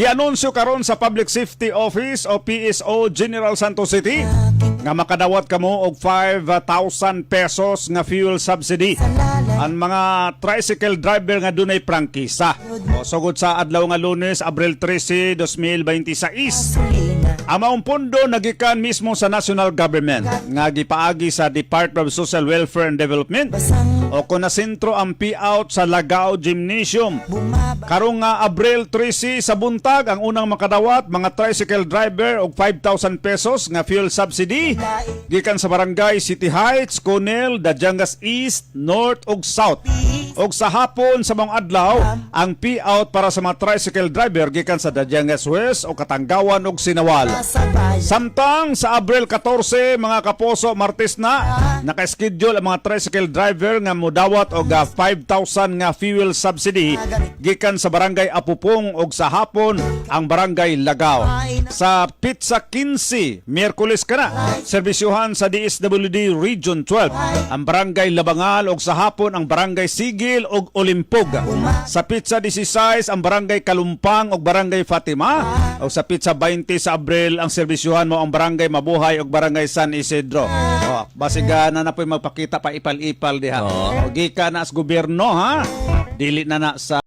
Gianunsyo karon sa Public Safety Office o PSO General Santos City nga makadawat kamo og 5,000 pesos nga fuel subsidy ang mga tricycle driver nga dunay prangkisa. O sugod sa adlaw nga Lunes, Abril 13, 2026. Ang maong pondo nagikan mismo sa national government nga gipaagi sa Department of Social Welfare and Development o kung nasentro ang payout sa Lagao Gymnasium. Karong nga Abril 13 sa buntag ang unang makadawat mga tricycle driver og 5,000 pesos nga fuel subsidy gikan sa barangay City Heights, Conel, Dajangas East, North ug South. Og sa hapon sa mga adlaw ang payout para sa mga tricycle driver gikan sa Dajangas West o Katanggawan ug Sinawal. Samtang sa Abril 14 mga kaposo Martes na naka-schedule ang mga tricycle driver nga modawat og 5,000 nga fuel subsidy gikan sa barangay Apupong og sa hapon ang barangay Lagao. Sa Pizza 15 Miyerkules kana serbisyuhan sa DSWD Region 12 ang barangay Labangal og sa hapon ang barangay Sigil og Olimpog. Sa Pizza 16 ang barangay Kalumpang og barangay Fatima o sa Pizza 20 sa Abril ang serbisyuhan mo ang barangay Mabuhay og barangay San Isidro. Basiga na po'y magpakita pa ipal-ipal diha. Gikan na sa gobyerno ha. Dili na sa